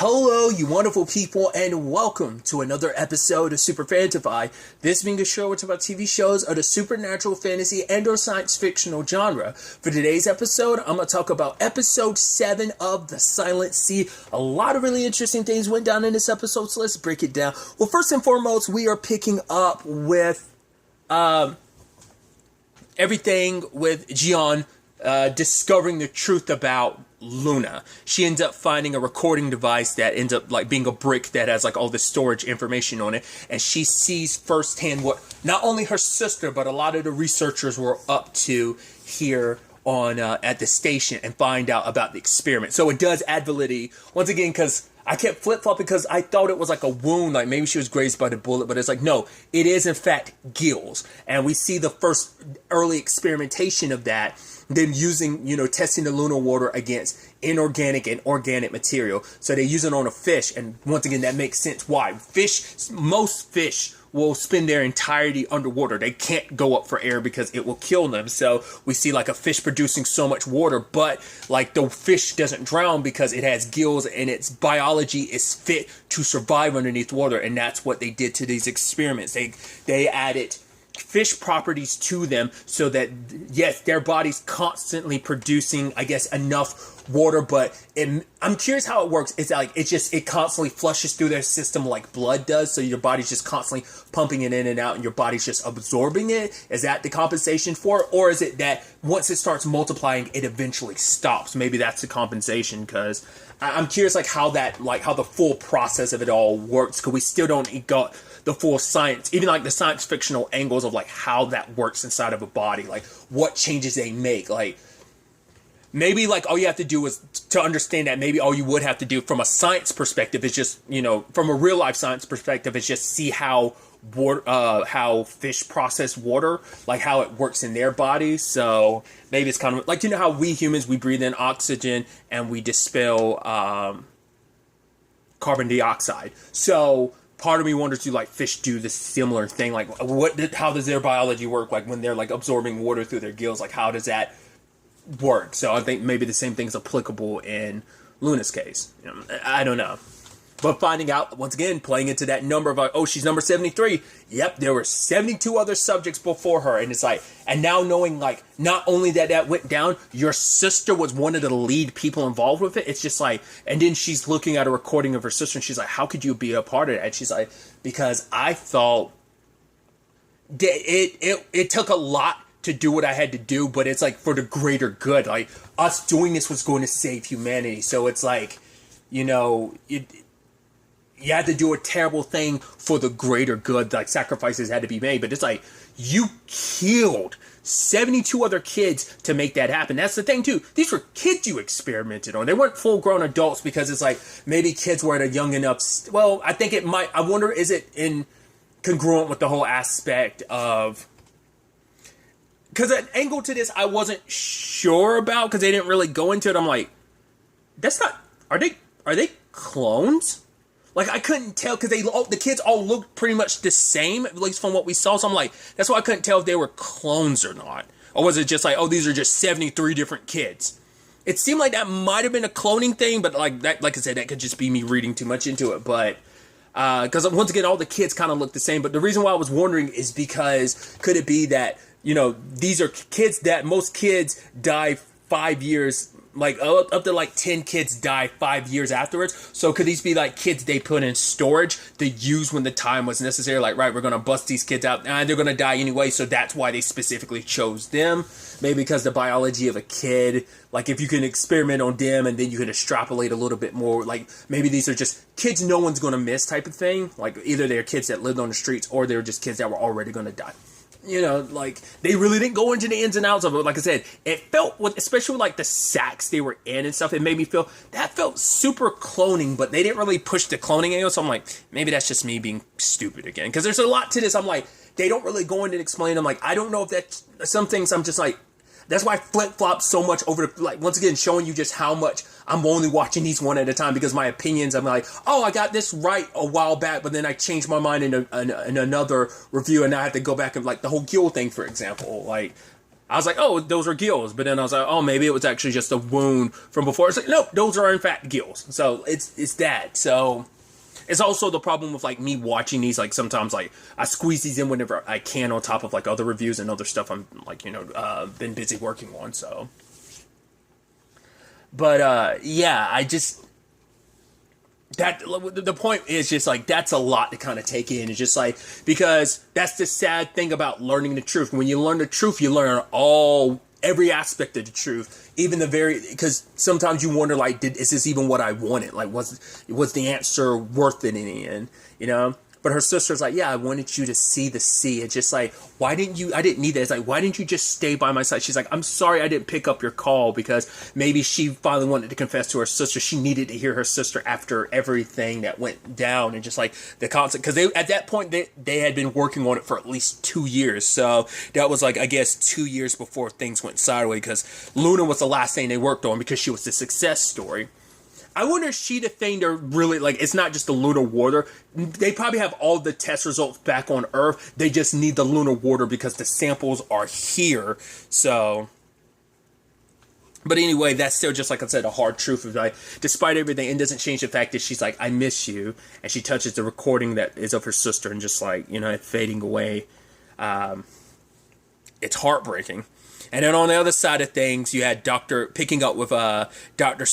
Hello, you wonderful people, and welcome to another episode of Super-Fanta-Fi. This being a show which about TV shows of the supernatural, fantasy, and or science fictional genre. For today's episode, I'm going to talk about episode 7 of The Silent Sea. A lot of really interesting things went down in this episode, so let's break it down. Well, first and foremost, we are picking up with everything with Jian discovering the truth about Luna. She ends up finding a recording device that ends up like being a brick that has like all this storage information on it, and she sees firsthand what not only her sister but a lot of the researchers were up to here on at the station, and find out about the experiment. So it does add validity once again, because I kept flip-flopping because I thought it was like a wound, like maybe she was grazed by the bullet, but it's like, no, it is in fact gills. And we see the first early experimentation of that, them using, testing the lunar water against inorganic and organic material. So they use it on a fish, and once again, that makes sense. Why? Most fish will spend their entirety underwater. They can't go up for air because it will kill them. So we see like a fish producing so much water, but like the fish doesn't drown because it has gills and its biology is fit to survive underneath water. And that's what they did to these experiments. They added fish properties to them so that, yes, their body's constantly producing, I guess, enough water, but I'm curious how it works. It's like it constantly flushes through their system like blood does, so your body's just constantly pumping it in and out and your body's just absorbing it. Is that the compensation for it? Or is it that once it starts multiplying it eventually stops? Maybe that's the compensation, because I'm curious how the full process of it all works, because we still don't got the full science, even like the science fictional angles of like how that works inside of a body, like what changes they make. Like maybe like all you have to do is to understand that maybe all you would have to do from a science perspective is just, from a real life science perspective, is just see how how fish process water, like how it works in their bodies. So maybe it's kind of like, how we humans, we breathe in oxygen and we dispel carbon dioxide. So part of me wonders, do like fish do this similar thing? Like how does their biology work? Like when they're like absorbing water through their gills, like how does that work? So I think maybe the same thing is applicable in Luna's case. I don't know. But finding out, once again, playing into that number of like, oh, she's number 73. Yep, there were 72 other subjects before her. And it's like, and now knowing like, not only that went down, your sister was one of the lead people involved with it. It's just like, and then she's looking at a recording of her sister and she's like, how could you be a part of that? And she's like, because I thought it took a lot to do what I had to do, but it's like for the greater good. Like us doing this was going to save humanity. So it's like, you had to do a terrible thing for the greater good, like sacrifices had to be made. But it's like, you killed 72 other kids to make that happen. That's the thing too. These were kids you experimented on. They weren't full grown adults, because it's like, maybe kids were at a young enough, well, I think it might, I wonder, is it in congruent with the whole aspect of, because an angle to this I wasn't sure about, because they didn't really go into it. I'm like, that's not, are they clones? Like, I couldn't tell, because the kids all looked pretty much the same, at least from what we saw. So I'm like, that's why I couldn't tell if they were clones or not. Or was it just like, oh, these are just 73 different kids? It seemed like that might have been a cloning thing, but like I said, that could just be me reading too much into it. But because once again, all the kids kind of look the same. But the reason why I was wondering is because could it be that, these are kids that most kids die 5 years, like up to like 10 kids die 5 years afterwards. So could these be like kids they put in storage to use when the time was necessary? Like, right, we're going to bust these kids out and they're going to die anyway. So that's why they specifically chose them. Maybe because the biology of a kid, like if you can experiment on them and then you can extrapolate a little bit more, like maybe these are just kids no one's going to miss type of thing. Like either they're kids that lived on the streets or they're just kids that were already going to die. Like they really didn't go into the ins and outs of it. Like I said, it felt, especially with like the sacks they were in and stuff, it made me feel, that felt super cloning, but they didn't really push the cloning angle. So I'm like, maybe that's just me being stupid again. Because there's a lot to this. I'm like, they don't really go into and explain. I'm like, I don't know if that's, some things I'm just like, that's why I flip-flop so much over, like, once again, showing you just how much I'm only watching these one at a time, because my opinions, I'm like, oh, I got this right a while back, but then I changed my mind in another review, and now I have to go back and, like, the whole Gil thing, for example. Like, I was like, oh, those are gills. But then I was like, oh, maybe it was actually just a wound from before. It's like, no, those are in fact gills. So it's that. So it's also the problem with like me watching these. Like sometimes like I squeeze these in whenever I can on top of like other reviews and other stuff I'm like, been busy working on. So, but yeah, I just, that the point is just like that's a lot to kind of take in. It's just like, because that's the sad thing about learning the truth. When you learn the truth, you learn every aspect of the truth, even because sometimes you wonder like, is this even what I wanted? Like, was the answer worth it in the end? But her sister's like, yeah, I wanted you to see the sea. It's just like, I didn't need that. It's like, why didn't you just stay by my side? She's like, I'm sorry I didn't pick up your call, because maybe she finally wanted to confess to her sister. She needed to hear her sister after everything that went down, and just like the concept, because at that point they had been working on it for at least 2 years. So that was like, I guess 2 years before things went sideways, because Luna was the last thing they worked on, because she was the success story. I wonder if she the thing to really, like, it's not just the lunar water. They probably have all the test results back on Earth. They just need the lunar water because the samples are here. So, but anyway, that's still, just like I said, a hard truth of like, despite everything, it doesn't change the fact that she's like, I miss you. And she touches the recording that is of her sister and just like, fading away. It's heartbreaking. And then on the other side of things, you had picking up with Dr.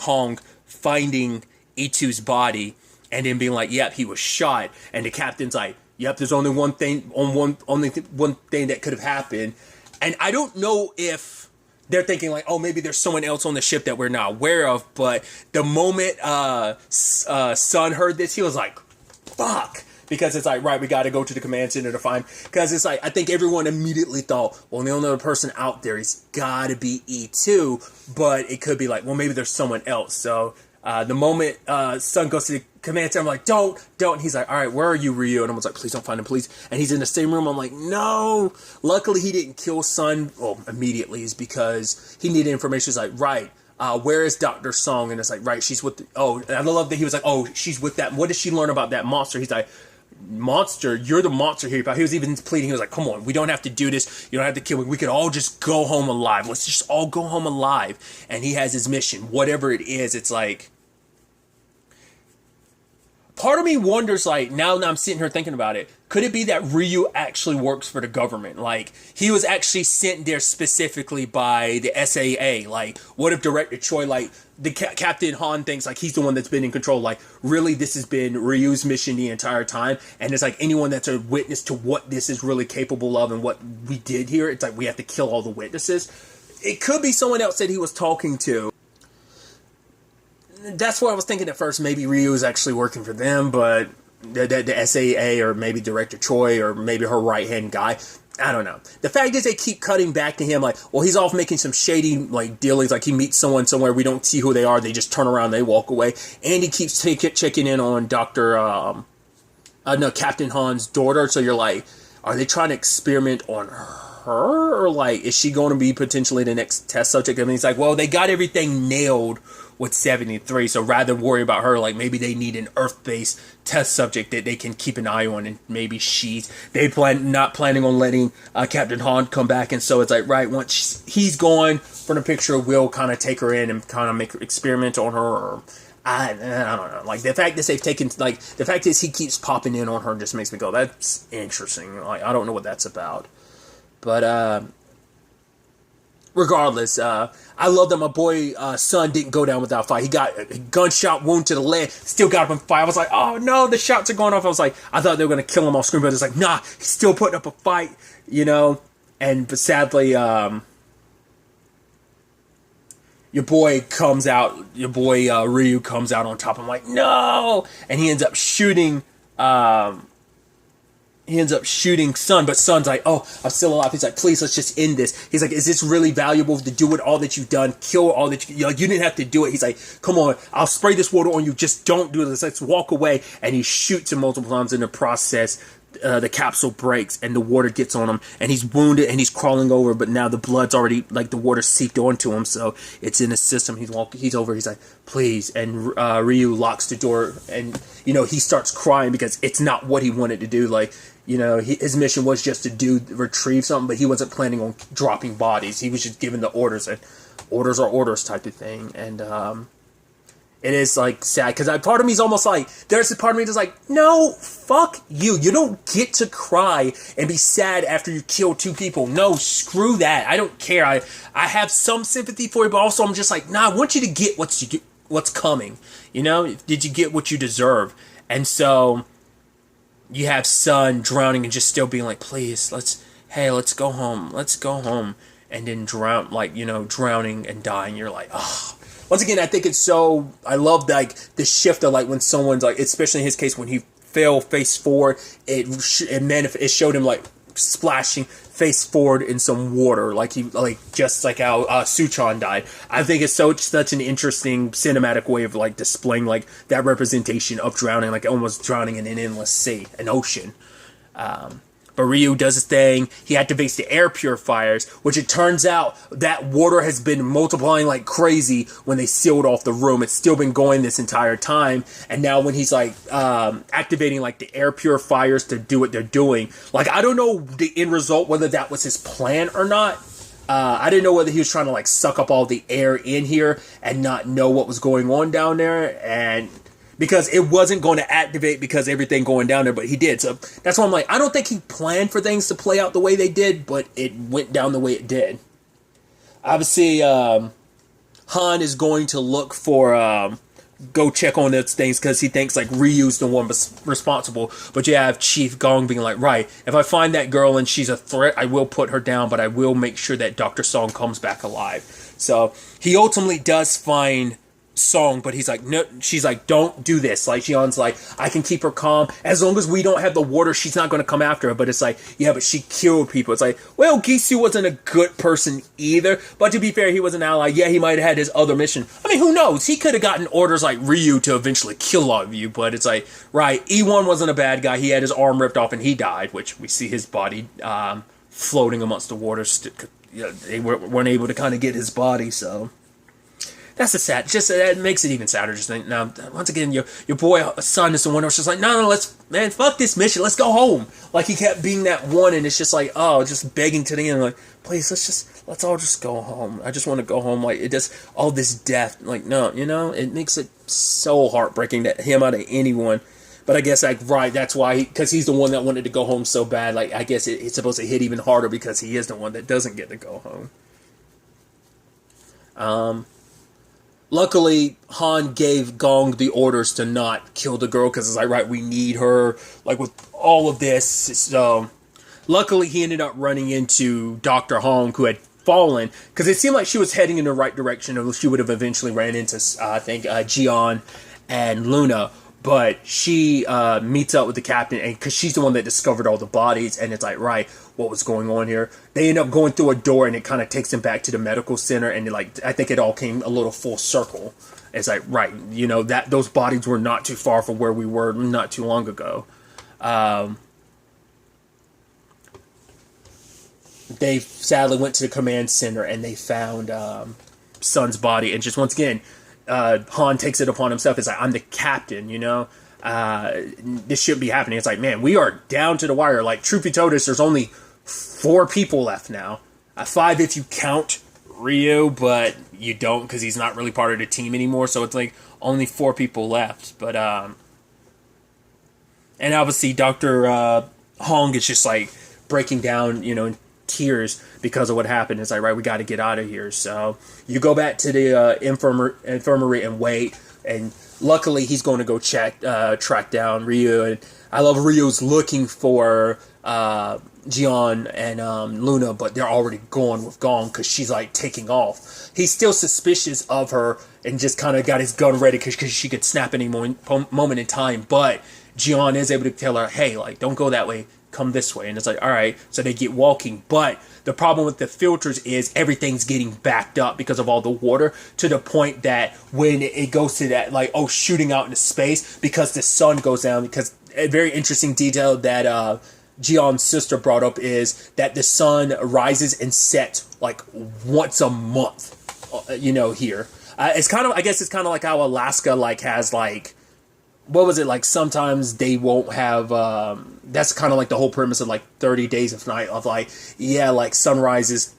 Hong finding E2's body and then being like, yep, he was shot. And the captain's like, yep, there's only one thing that could have happened. And I don't know if they're thinking like, oh, maybe there's someone else on the ship that we're not aware of. But the moment Sun heard this, he was like, fuck. Because it's like, right, we got to go to the command center to find... Because it's like, I think everyone immediately thought, well, the only other person out there has got to be E2. But it could be like, well, maybe there's someone else. So the moment Sun goes to the command center, I'm like, don't. And he's like, all right, where are you, Ryu? And I was like, please don't find him, please. And he's in the same room. I'm like, no. Luckily, he didn't kill Sun immediately. Is because he needed information. He's like, right. Where is Dr. Song? And it's like, right, she's with... and I love that he was like, oh, she's with that... What did she learn about that monster? He's like... Monster, you're the monster here. He was even pleading. He was like, come on, we don't have to do this. You don't have to kill me. We could all just go home alive. Let's just all go home alive. And he has his mission, whatever it is. It's like, part of me wonders, like, now that I'm sitting here thinking about it, could it be that Ryu actually works for the government? Like, he was actually sent there specifically by the SAA. Like, what if Director Choi, like, the Captain Han thinks, like, he's the one that's been in control. Like, really, this has been Ryu's mission the entire time. And it's like, anyone that's a witness to what this is really capable of and what we did here, it's like, we have to kill all the witnesses. It could be someone else that he was talking to. That's what I was thinking at first. Maybe Ryu is actually working for them, but the SAA or maybe Director Choi or maybe her right-hand guy. I don't know. The fact is they keep cutting back to him like, well, he's off making some shady like dealings. Like he meets someone somewhere. We don't see who they are. They just turn around. They walk away. And he keeps checking in on Captain Han's daughter. So you're like, are they trying to experiment on her? Or like, is she going to be potentially the next test subject? I mean, he's like, well, they got everything nailed with 73, so rather than worry about her, like maybe they need an Earth-based test subject that they can keep an eye on, and maybe not planning on letting Captain Han come back, and so it's like, right, once he's gone from the picture, we'll kind of take her in and kind of make an experiment on her, or I don't know. Like the fact that they've taken, like the fact is he keeps popping in on her just makes me go, that's interesting. Like I don't know what that's about, but regardless, I love that my boy Sun didn't go down without a fight. He got a gunshot wound to the leg, still got up and fight. I was like, oh no, the shots are going off. I was like, I thought they were going to kill him off screen, but it's like, nah, he's still putting up a fight, but sadly, your boy Ryu comes out on top. I'm like, no! And he ends up shooting Sun, but Sun's like, oh, I'm still alive. He's like, please, let's just end this. He's like, is this really valuable to do with all that you've done? Kill all that you didn't have to do it. He's like, come on, I'll spray this water on you. Just don't do this. Let's walk away. And he shoots him multiple times in the process. The capsule breaks and the water gets on him and he's wounded and he's crawling over, but now the blood's already, like the water seeped onto him, so it's in his system. He's over, he's like, please, and Ryu locks the door and he starts crying because it's not what he wanted to do. Like, you know, his mission was just to retrieve something, but he wasn't planning on dropping bodies. He was just giving the orders, and orders are orders type of thing. And it is like sad because part of me is almost like, there's a part of me that's like, no, fuck you. You don't get to cry and be sad after you kill 2 people. No, screw that. I don't care. I have some sympathy for you, but also I'm just like, nah, I want you to get what's coming. You know, did you get what you deserve? And so you have Sun drowning and just still being like, please, let's go home. Let's go home. And then drowning and dying. You're like, oh. Once again, I think it's so, I love like the shift of like when someone's like, especially in his case, when he fell face forward, it showed him like splashing face forward in some water, just like how Suchon died. I think it's such an interesting cinematic way of like displaying like that representation of drowning, like almost drowning in an endless sea, an ocean. But Ryu does his thing. He activates the air purifiers, which it turns out that water has been multiplying like crazy when they sealed off the room. It's still been going this entire time. And now when he's like activating like the air purifiers to do what they're doing, like I don't know the end result, whether that was his plan or not. I didn't know whether he was trying to like suck up all the air in here and not know what was going on down there, and because it wasn't going to activate because everything going down there, but he did. So that's why I'm like, I don't think he planned for things to play out the way they did, but it went down the way it did. Obviously, Han is going to look for, go check on those things because he thinks like Ryu's the one responsible. But you have Chief Gong being like, right, if I find that girl and she's a threat, I will put her down, but I will make sure that Dr. Song comes back alive. So he ultimately does find Song, but he's like, no, she's like, don't do this. Like, Xion's like, I can keep her calm. As long as we don't have the water, she's not going to come after her. But it's like, yeah, but she killed people. It's like, well, Gisu wasn't a good person either. But to be fair, he was an ally. Yeah, he might have had his other mission. I mean, who knows? He could have gotten orders like Ryu to eventually kill all of you. But it's like, right, E1 wasn't a bad guy. He had his arm ripped off and he died, which we see his body floating amongst the waters. They weren't able to kind of get his body, so that's a sad. Just that makes it even sadder. Just think now. Once again, your boy Son is the one who's just like, no, fuck this mission. Let's go home. Like he kept being that one, and it's just like, oh, just begging to the end, like, please, let's all just go home. I just want to go home. Like it just all this death. Like no, it makes it so heartbreaking that him out of anyone. But I guess like right, that's why because he's the one that wanted to go home so bad. Like I guess it's supposed to hit even harder because he is the one that doesn't get to go home. Luckily, Han gave Gong the orders to not kill the girl because it's like, right, we need her, like, with all of this. So, luckily, he ended up running into Dr. Hong, who had fallen, because it seemed like she was heading in the right direction, or she would have eventually ran into, I think, Jian and Luna. But she meets up with the captain, and because she's the one that discovered all the bodies, and it's like, right, what was going on here? They end up going through a door, and it kind of takes them back to the medical center, and I think it all came a little full circle. It's like, right, that those bodies were not too far from where we were not too long ago. They sadly went to the command center, and they found Sun's body, and just once again, Han takes it upon himself. It's like, I'm the captain, this shouldn't be happening. It's like, man, we are down to the wire. Like, truth be told, there's only 4 people left now. 5 if you count Ryu, but you don't because he's not really part of the team anymore. So it's like only 4 people left. But, and obviously Dr. Hong is just like breaking down, in tears because of what happened. It's like, right, we got to get out of here. So you go back to the infirmary and wait, and luckily he's going to go track down Ryu. And I love Ryu's looking for Jian and Luna, but they're already gone with Gong because she's like taking off. He's still suspicious of her and just kind of got his gun ready because she could snap any moment in time, but Jian is able to tell her, hey, like, don't go that way, come this way. And it's like, all right, so they get walking. But the problem with the filters is everything's getting backed up because of all the water, to the point that when it goes to that, like, shooting out into space because the sun goes down. Because a very interesting detail that Jian's sister brought up is that the sun rises and sets like once a month, here. It's kind of, I guess it's kind of like how Alaska like has like what was it, like, sometimes they won't have, that's kind of like the whole premise of, like, 30 Days of Night, of, like, yeah, like, sunrises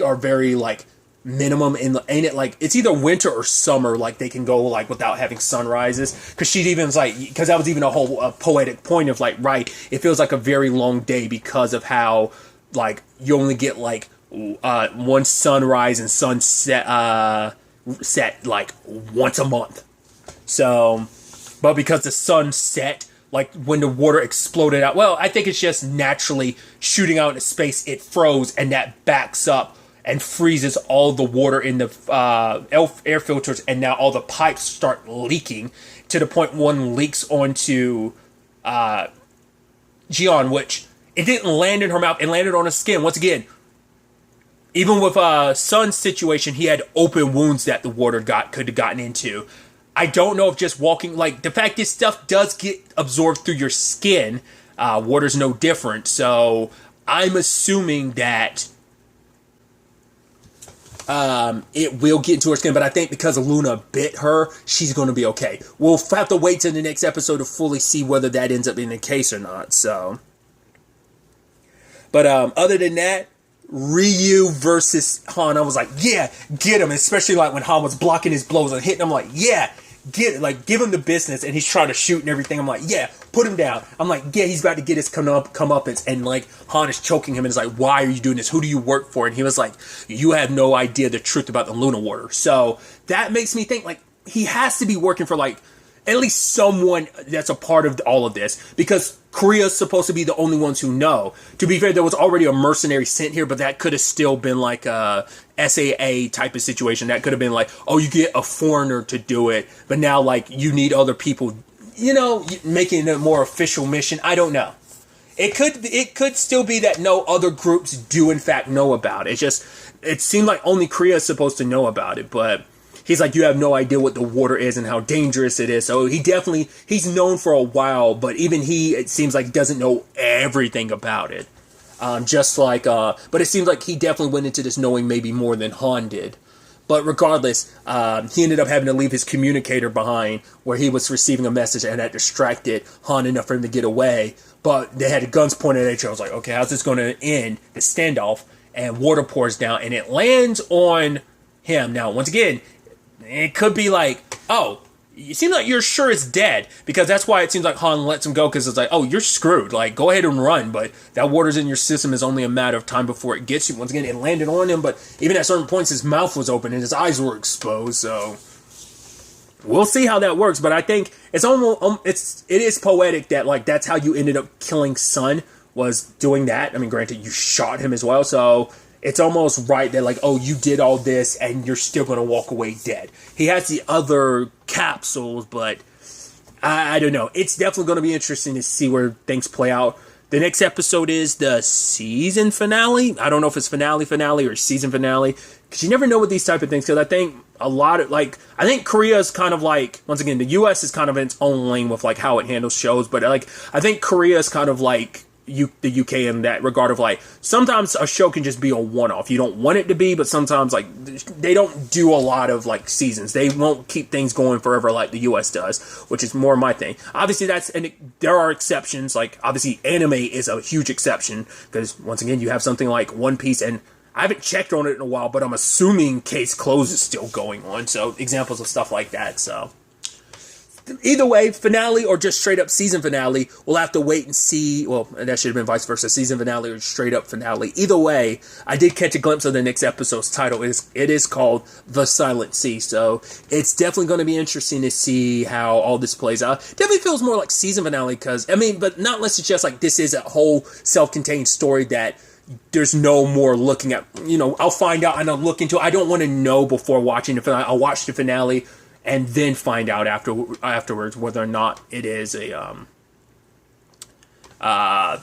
are very, like, minimum in the, ain't it, like, it's either winter or summer, like, they can go, like, without having sunrises, because she even was like, because that was even a whole poetic point of, like, right, it feels like a very long day because of how, like, you only get, like, one sunrise and sunset, set, like, once a month. So, but because the sun set, like, when the water exploded out, well, I think it's just naturally shooting out into space, it froze, and that backs up and freezes all the water in the air filters, and now all the pipes start leaking to the point one leaks onto Jian, which it didn't land in her mouth, it landed on her skin. Once again, even with Sun's situation, he had open wounds that the water could have gotten into. I don't know if just walking, like, the fact this stuff does get absorbed through your skin, water's no different, so I'm assuming that it will get into her skin, but I think because Luna bit her, she's going to be okay. We'll have to wait till the next episode to fully see whether that ends up being the case or not, so. But other than that, Ryu versus Han, I was like, yeah, get him, especially like when Han was blocking his blows and hitting him, like, yeah, get it, like, give him the business, and he's trying to shoot and everything. I'm like, yeah, put him down. I'm like, yeah, he's about to get his comeuppance, and like, Han is choking him and is like, why are you doing this? Who do you work for? And he was like, you have no idea the truth about the Luna Water. So that makes me think, like, he has to be working for, like, at least someone that's a part of all of this, because Korea's supposed to be the only ones who know. To be fair, there was already a mercenary sent here, but that could have still been like a SAA type of situation. That could have been like, oh, you get a foreigner to do it, but now, like, you need other people, you know, making it a more official mission. I don't know. It could still be that no other groups do in fact know about it. It seemed like only Korea is supposed to know about it, but he's like, you have no idea what the water is and how dangerous it is. So he's known for a while, but even it seems like, doesn't know everything about it. But it seems like he definitely went into this knowing maybe more than Han did. But regardless, he ended up having to leave his communicator behind, where he was receiving a message, and that distracted Han enough for him to get away. But they had guns pointed at each other. I was like, okay, how's this going to end, the standoff? And water pours down, and it lands on him. Now, once again, it could be like, oh, you seem like you're sure it's dead, because that's why it seems like Han lets him go, because it's like, oh, you're screwed, like, go ahead and run, but that water's in your system is only a matter of time before it gets you. Once again, it landed on him, but even at certain points his mouth was open and his eyes were exposed, so we'll see how that works. But I think it's almost it is poetic that, like, that's how you ended up killing Sun, was doing that. I mean, granted, you shot him as well, so it's almost right that, like, oh, you did all this and you're still going to walk away dead. He has the other capsules, but I don't know. It's definitely going to be interesting to see where things play out. The next episode is the season finale. I don't know if it's finale or season finale, because you never know with these type of things, because I think a lot of, like, I think Korea is kind of like, once again, the US is kind of in its own lane with, like, how it handles shows, but, like, I think Korea is kind of like the UK in that regard of, like, sometimes a show can just be a one-off. You don't want it to be, but sometimes, like, they don't do a lot of, like, seasons. They won't keep things going forever like the US does, which is more my thing. Obviously, there are exceptions. Like, obviously, anime is a huge exception, because, once again, you have something like One Piece, and I haven't checked on it in a while, but I'm assuming Case Closed is still going on, so examples of stuff like that, so either way, finale or just straight up season finale, we'll have to wait and see. Well, that should have been vice versa, season finale or straight up finale. Either way, I did catch a glimpse of the next episode's title. It is called The Silent Sea, so it's definitely going to be interesting to see how all this plays out. Definitely feels more like season finale, because, I mean, but not unless it's just like this is a whole self-contained story that there's no more looking at. You know, I'll find out and I'll look into it. I don't want to know before watching the finale. I'll watch the finale and then find out afterwards whether or not it is a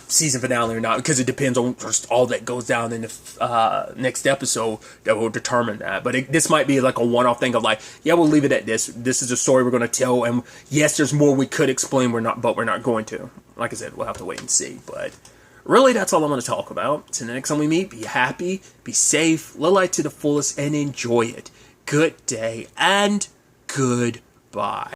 season finale or not, because it depends on just all that goes down in the next episode that will determine that. But this might be like a one-off thing of, like, yeah, we'll leave it at this. This is a story we're going to tell, and yes, there's more we could explain, but we're not going to. Like I said, we'll have to wait and see. But really, that's all I'm going to talk about. Till the next time we meet, be happy, be safe, live life to the fullest, and enjoy it. Good day, and goodbye.